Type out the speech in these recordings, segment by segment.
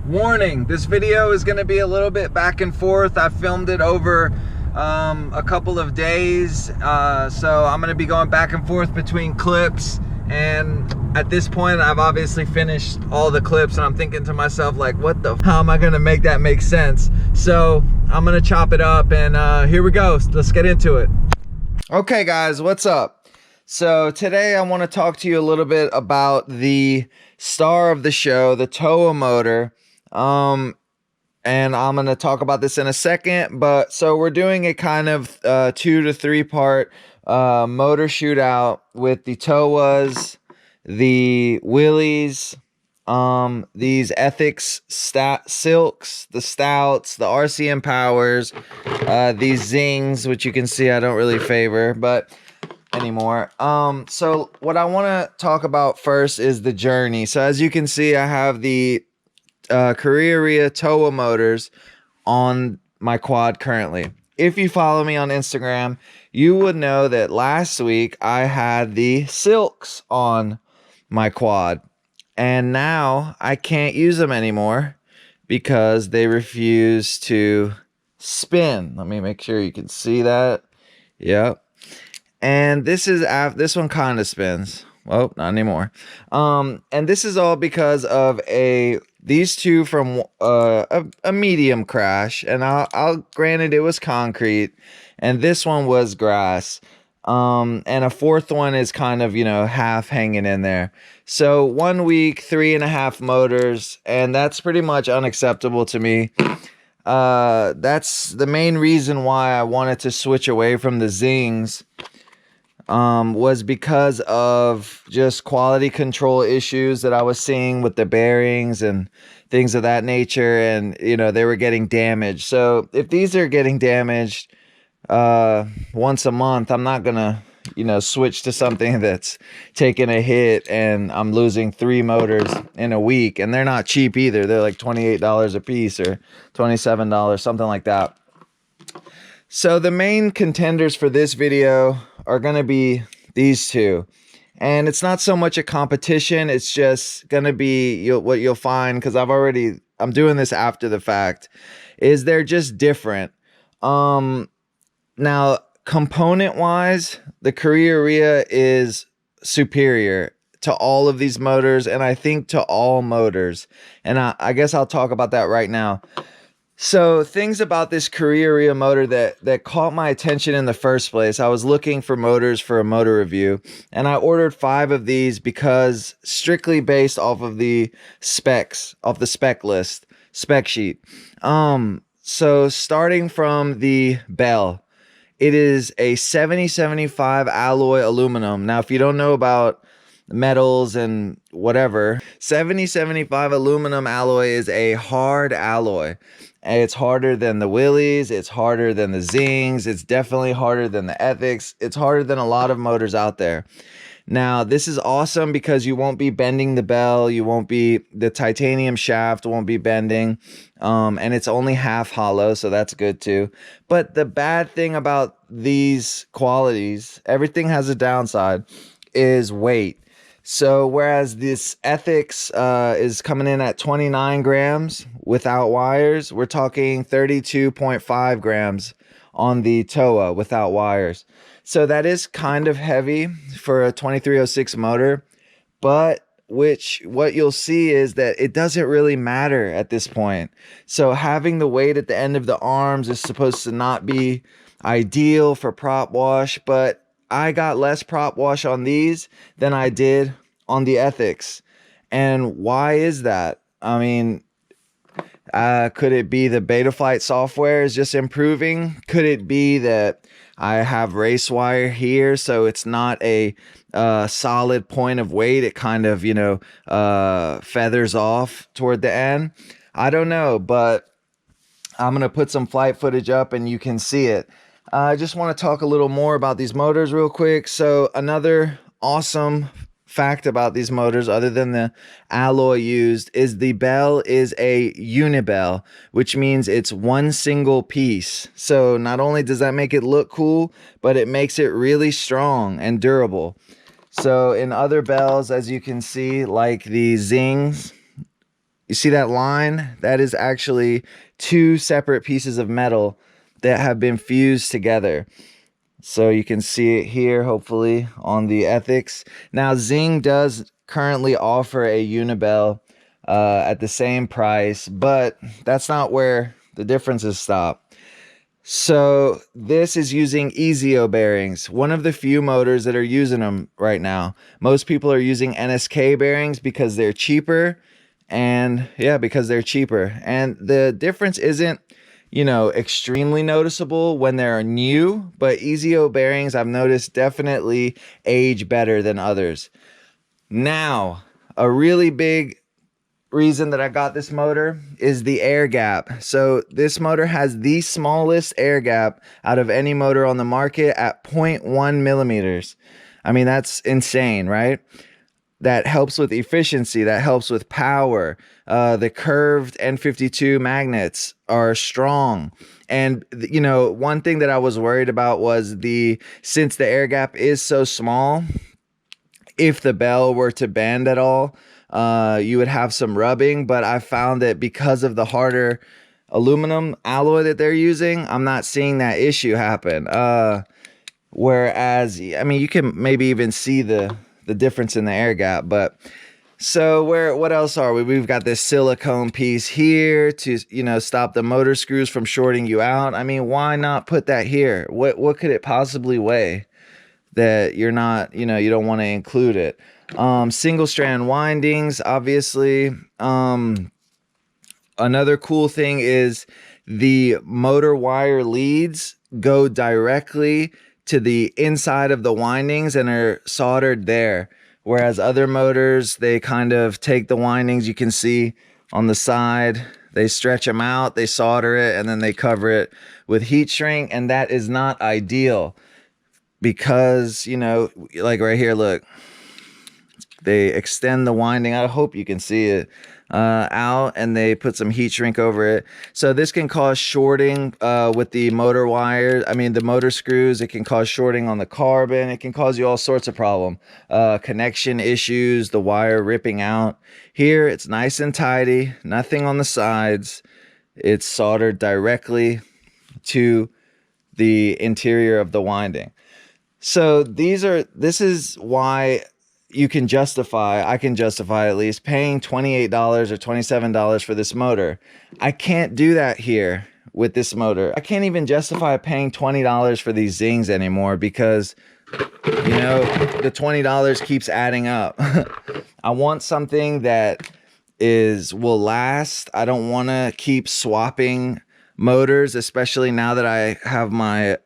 Warning, this video is going to be a little bit back and forth. I filmed it over a couple of days, so I'm going to be going back and forth between clips, and at this point I've obviously finished all the clips and I'm thinking to myself, like, how am I going to make that make sense? So I'm going to chop it up, and here we go. Let's get into it. Okay guys, what's up? So today I want to talk to you a little bit about the star of the show, the TOA motor. And I'm going to talk about this in a second, but so we're doing a kind of 2 to 3 part motor shootout with the TOAs, the Willys, these Ethics Silks, the Stouts, the RCM Powers, these Zings, which you can see I don't really favor, but anymore. So what I want to talk about first is the journey. So as you can see, I have the Karearea TOA motors on my quad currently. If you follow me on Instagram, you would know that last week I had the Silks on my quad, and now I can't use them anymore because they refuse to spin. Let me make sure you can see that. Yep. And this one kind of spins. Well, not anymore. And this is all because of these two from a medium crash. And I'll granted it was concrete, and this one was grass. And a fourth one is kind of, half hanging in there. So 1 week, 3.5 motors, and that's pretty much unacceptable to me. That's the main reason why I wanted to switch away from the Zings. Was because of just quality control issues that I was seeing with the bearings and things of that nature, and they were getting damaged. So if these are getting damaged once a month, I'm not gonna switch to something that's taking a hit and I'm losing 3 motors in a week, and they're not cheap either. They're like $28 a piece or $27, something like that. So the main contenders for this video are going to be these two. And it's not so much a competition. It's just going to be what you'll find, because I'm doing this after the fact, is they're just different. Now, component wise, the Karearea is superior to all of these motors, and I think to all motors. And I guess I'll talk about that right now. So things about this Karearea motor that caught my attention in the first place. I was looking for motors for a motor review, and I ordered 5 of these because strictly based off of the specs, off the spec sheet. So starting from the bell, it is a 7075 alloy aluminum. Now, if you don't know about metals and whatever, 7075 aluminum alloy is a hard alloy. It's harder than the Willys, it's harder than the Zings, it's definitely harder than the Ethics, it's harder than a lot of motors out there. Now, this is awesome because you won't be bending the bell, the titanium shaft won't be bending, and it's only half hollow, so that's good too. But the bad thing about these qualities, everything has a downside, is weight. So whereas this Ethics is coming in at 29 grams without wires, we're talking 32.5 grams on the TOA without wires. So that is kind of heavy for a 2306 motor, but what you'll see is that it doesn't really matter at this point. So having the weight at the end of the arms is supposed to not be ideal for prop wash, but I got less prop wash on these than I did on the Ethics. And why is that? I mean, could it be the Betaflight software is just improving? Could it be that I have race wire here, so it's not a solid point of weight? It kind of, feathers off toward the end. I don't know, but I'm going to put some flight footage up and you can see it. I just want to talk a little more about these motors real quick. So another awesome fact about these motors, other than the alloy used, is the bell is a unibell, which means it's one single piece. So not only does that make it look cool, but it makes it really strong and durable. So in other bells, as you can see, like the Zings, You see that line? That is actually two separate pieces of metal that have been fused together. So you can see it here, hopefully, on the ethics. Now, Zing does currently offer a Unibel at the same price, but that's not where the differences stop. So this is using EZO bearings, one of the few motors that are using them right now. Most people are using NSK bearings because they're cheaper, and yeah, because they're cheaper. And the difference isn't, you know, extremely noticeable when they're new, but EZO bearings I've noticed definitely age better than others. Now, a really big reason that I got this motor is the air gap. So this motor has the smallest air gap out of any motor on the market at 0.1 millimeters. I mean, that's insane, right? That helps with efficiency, that helps with power. The curved N52 magnets are strong. And, you know, one thing that I was worried about was since the air gap is so small, if the bell were to bend at all, you would have some rubbing. But I found that because of the harder aluminum alloy that they're using, I'm not seeing that issue happen. Whereas, I mean, you can maybe even see the difference in the air gap. But so what else are we? We've got this silicone piece here to, you know, stop the motor screws from shorting you out. I mean, why not put that here? What could it possibly weigh that you're not, you know, you don't want to include it? Single strand windings, obviously. Another cool thing is the motor wire leads go directly to the inside of the windings and are soldered there. Whereas other motors, they kind of take the windings, you can see on the side, they stretch them out, they solder it, and then they cover it with heat shrink. And that is not ideal because, you know, like right here, look, they extend the winding. I hope you can see it out, and they put some heat shrink over it. So this can cause shorting with the motor wire. I mean, the motor screws. It can cause shorting on the carbon. It can cause you all sorts of problem. Connection issues, the wire ripping out. Here, it's nice and tidy. Nothing on the sides. It's soldered directly to the interior of the winding. So this is why I can justify at least paying $28 or $27 for this motor. I can't do that here with this motor. I can't even justify paying $20 for these Zings anymore because, you know, the $20 keeps adding up. I want something that will last. I don't want to keep swapping motors, especially now that I have my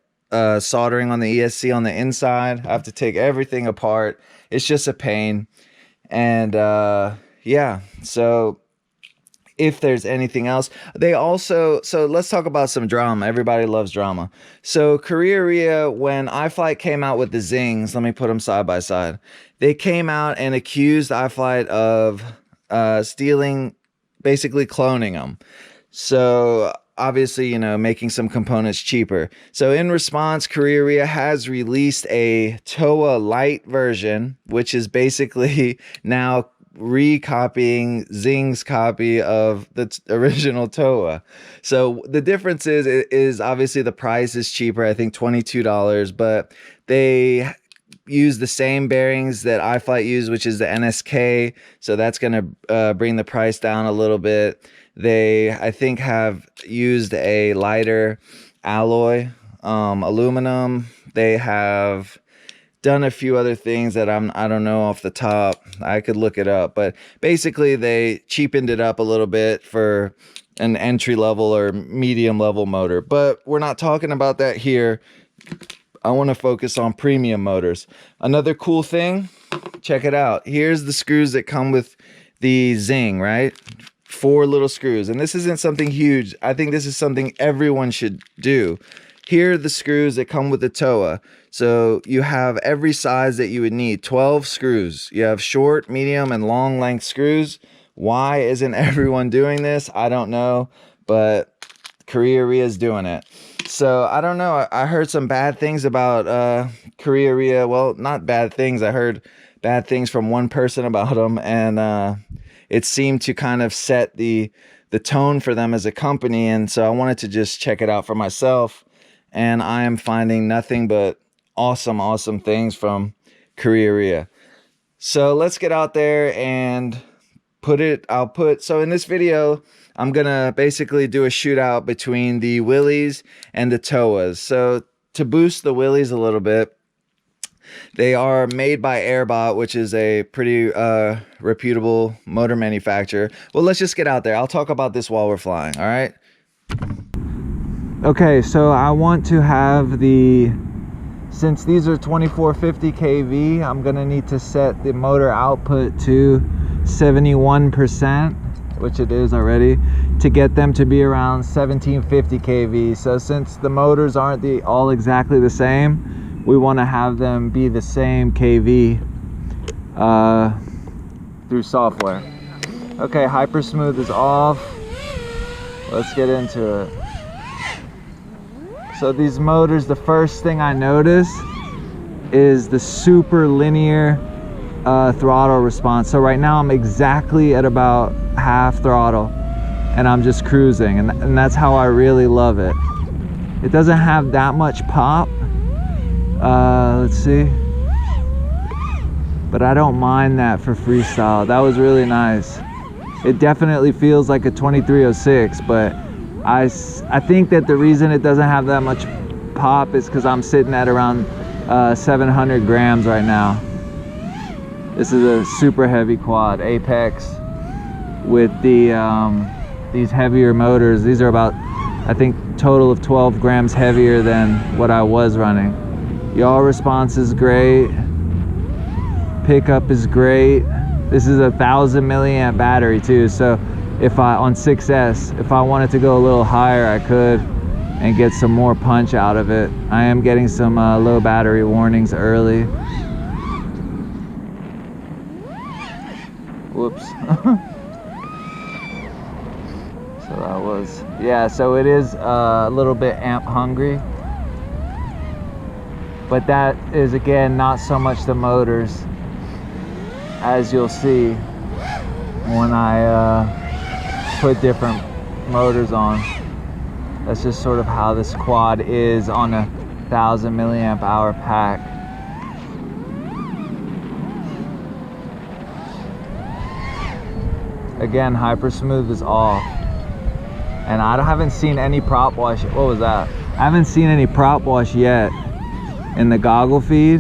soldering on the ESC on the inside. I have to take everything apart. It's just a pain. And yeah, so if there's anything else, so let's talk about some drama. Everybody loves drama. So Karearea, when iFlight came out with the Zings, let me put them side by side. They came out and accused iFlight of stealing, basically cloning them. So obviously, you know, making some components cheaper. So in response, Karearea has released a TOA Lite version, which is basically now recopying Zing's copy of the original TOA. So the difference is obviously the price is cheaper, I think $22, but they use the same bearings that iFlight used, which is the NSK. So that's going to bring the price down a little bit. They, I think, have used a lighter alloy, aluminum. They have done a few other things that I don't know off the top. I could look it up, but basically they cheapened it up a little bit for an entry level or medium level motor. But we're not talking about that here. I want to focus on premium motors. Another cool thing, check it out. Here's the screws that come with the Zing, right? 4 little screws. And this isn't something huge. I think this is something everyone should do. Here are the screws that come with the TOA. So you have every size that you would need. 12 screws. You have short, medium, and long length screws. Why isn't everyone doing this? I don't know. But Karearea is doing it. So I don't know. I heard some bad things about Karearea. Well, not bad things. I heard bad things from one person about them. And it seemed to kind of set the tone for them as a company. And so I wanted to just check it out for myself, and I am finding nothing but awesome things from Karearea. So let's get out there and so in this video, I'm gonna basically do a shootout between the Willys and the TOAs. So to boost the Willys a little bit, they are made by Airbot, which is a pretty reputable motor manufacturer. Well, let's just get out there. I'll talk about this while we're flying, all right? Okay, so I want to have since these are 2450 kV, I'm gonna need to set the motor output to 71%, which it is already, to get them to be around 1750 kV. So since the motors aren't all exactly the same, we want to have them be the same kV through software. Okay, hyper smooth is off. Let's get into it. So these motors, the first thing I notice is the super linear throttle response. So right now I'm exactly at about half throttle and I'm just cruising, and that's how I really love it. It doesn't have that much pop. Let's see, but I don't mind that for freestyle. That was really nice. It definitely feels like a 2306, but I think that the reason it doesn't have that much pop is because I'm sitting at around 700 grams right now. This is a super heavy quad Apex with these heavier motors. These are about, I think, total of 12 grams heavier than what I was running. Yaw response is great. Pickup is great. This is a 1000 milliamp battery too. So if on 6S, if I wanted to go a little higher, I could and get some more punch out of it. I am getting some low battery warnings early. Whoops. So that was, yeah, so it is a little bit amp hungry. But that is, again, not so much the motors, as you'll see when I put different motors on. That's just sort of how this quad is on a 1000 milliamp hour pack. Again, hyper smooth is off. And I haven't seen any prop wash. What was that? I haven't seen any prop wash yet in the goggle feed,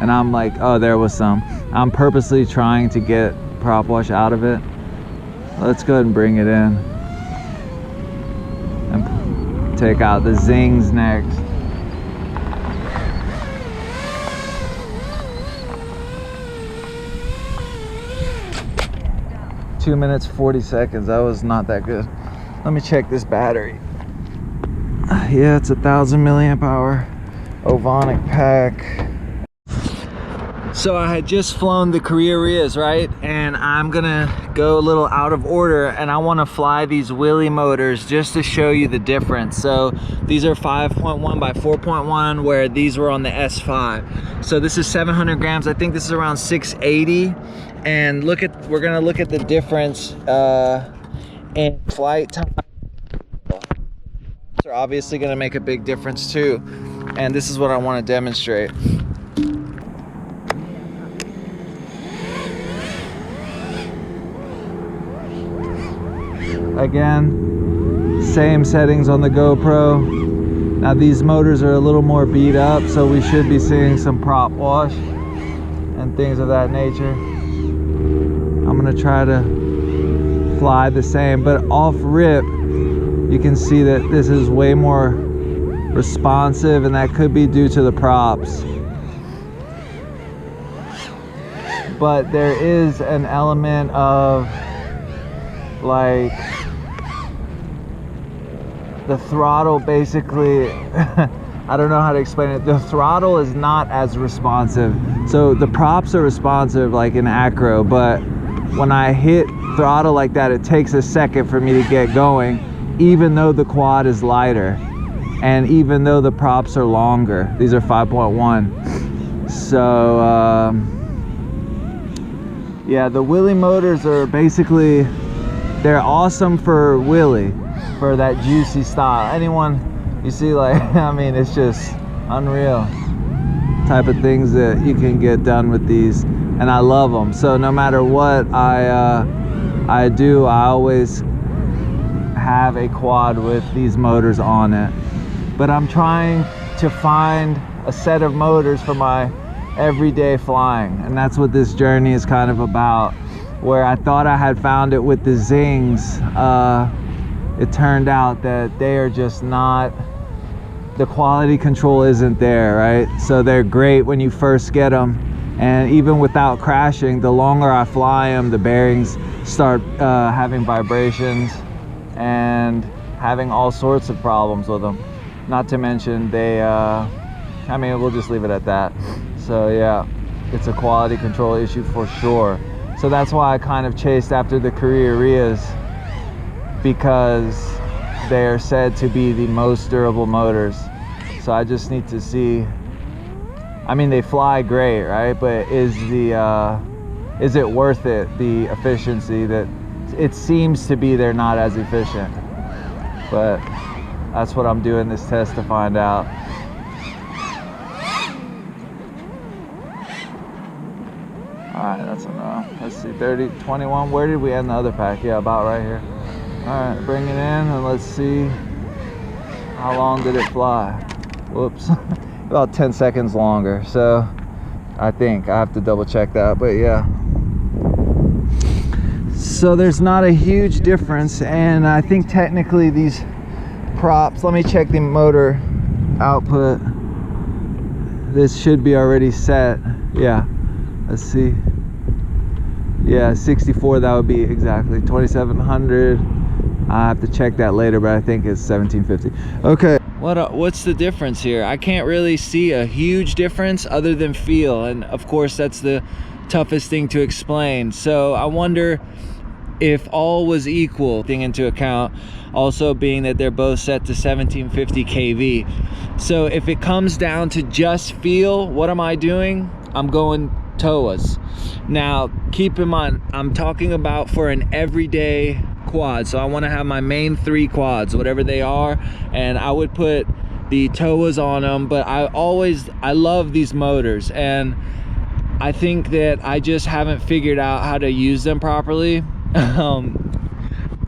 and I'm like, oh, there was some. I'm purposely trying to get prop wash out of it. Let's go ahead and bring it in and take out the zings next. Two minutes 40 seconds. That was not that good. Let me check this battery. Yeah, it's a 1000 milliamp hour Ovonic pack. So I had just flown the Karearias, right? And I'm gonna go a little out of order, and I want to fly these Willy motors just to show you the difference. So these are 5.1 by 4.1, where these were on the S5. So this is 700 grams. I think this is around 680. And we're gonna look at the difference in flight time. Are obviously going to make a big difference too, and this is what I want to demonstrate. Again, same settings on the GoPro. Now these motors are a little more beat up, so we should be seeing some prop wash and things of that nature. I'm going to try to fly the same, but off rip you can see that this is way more responsive, and that could be due to the props. But there is an element of, like, the throttle basically, I don't know how to explain it. The throttle is not as responsive. So the props are responsive like in acro, but when I hit throttle like that, it takes a second for me to get going, even though the quad is lighter and even though the props are longer. These are 5.1. So Yeah, the Willy motors are basically, they're awesome for Willy, for that juicy style. Anyone you see, like, I mean, it's just unreal type of things that you can get done with these, and I love them. So no matter what I do, I always have a quad with these motors on it. But I'm trying to find a set of motors for my everyday flying, and that's what this journey is kind of about. Where I thought I had found it with the Zings, it turned out that they are just not, the quality control isn't there, right? So they're great when you first get them, and even without crashing, the longer I fly them, the bearings start having vibrations and having all sorts of problems with them. Not to mention they, I mean, we'll just leave it at that. So yeah, it's a quality control issue for sure. So that's why I kind of chased after the Kareeras, because they are said to be the most durable motors. So I just need to see, I mean, they fly great, right? But is it worth it, the efficiency? That it seems to be they're not as efficient. But that's what I'm doing this test to find out. Alright, that's enough. Let's see, 30, 21. Where did we end the other pack? Yeah, about right here. Alright, bring it in and let's see how long did it fly. Whoops. About 10 seconds longer. So I think I have to double check that, but yeah. So there's not a huge difference, and I think technically these props, let me check the motor output. This should be already set. Yeah, let's see. Yeah, 64, that would be exactly 2700. I have to check that later, but I think it's 1750. Okay, what's the difference here? I can't really see a huge difference other than feel, and of course that's the toughest thing to explain. So I wonder if all was equal, taking into account also being that they're both set to 1750 kV. So if it comes down to just feel, what am I doing? I'm going TOAs. Now keep in mind, I'm talking about for an everyday quad, so I want to have my main 3 quads, whatever they are, and I would put the TOAs on them. But I love these motors, and I think that I just haven't figured out how to use them properly.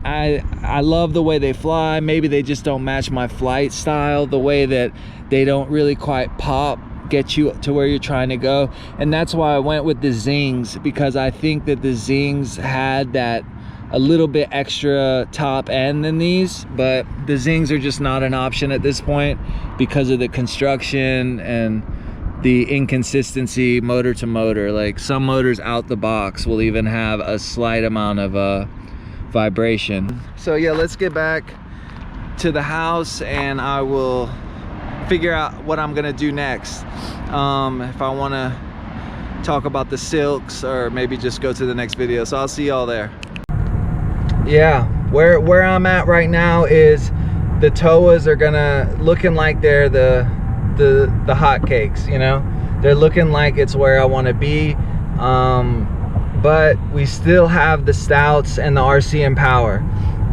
I love the way they fly. Maybe they just don't match my flight style, the way that they don't really quite pop, get you to where you're trying to go. And that's why I went with the Zings, because I think that the Zings had that a little bit extra top end than these, but the Zings are just not an option at this point because of the construction and the inconsistency motor to motor. Like some motors out the box will even have a slight amount of vibration. So yeah, let's get back to the house and I will figure out what I'm gonna do next. If I want to talk about the silks, or maybe just go to the next video. So I'll see y'all there. Yeah, where I'm at right now is the TOAs are looking like they're the hotcakes, you know. They're looking like it's where I want to be, but we still have the Stouts and the RC and Power.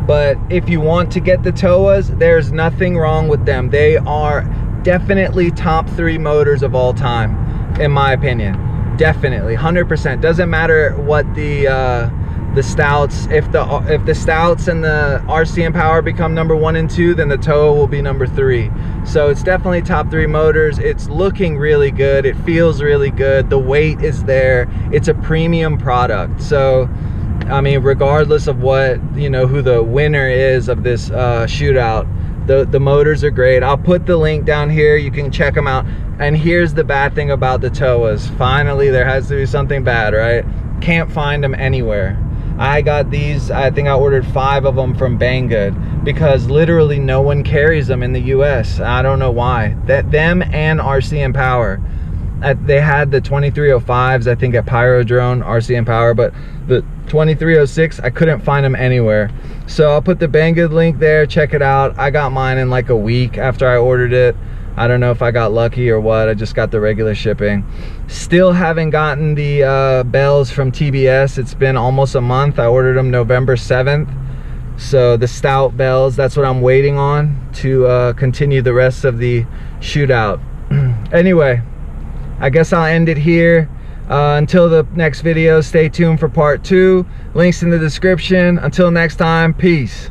But if you want to get the TOAs, there's nothing wrong with them. They are definitely top 3 motors of all time, in my opinion. Definitely 100%. Doesn't matter what the Stouts, if the Stouts and the RC and Power become number 1 and 2, then the TOA will be number 3. So it's definitely top 3 motors. It's looking really good. It feels really good. The weight is there. It's a premium product. So I mean, regardless of what, you know, who the winner is of this shootout, the motors are great. I'll put the link down here. You can check them out. And here's the bad thing about the TOAs. Finally, there has to be something bad, right? Can't find them anywhere. I got these, I think I ordered 5 of them from Banggood, because literally no one carries them in the US. I don't know why. Them and RC and Power. They had the 2305s, I think, at Pyrodrone, RC and Power, but the 2306, I couldn't find them anywhere. So I'll put the Banggood link there, check it out. I got mine in like a week after I ordered it. I don't know if I got lucky or what. I just got the regular shipping. Still haven't gotten the bells from TBS. It's been almost a month. I ordered them November 7th. So the stout bells, that's what I'm waiting on to continue the rest of the shootout. Anyway, I guess I'll end it here. Until the next video, stay tuned for part 2. Links in the description. Until next time, peace.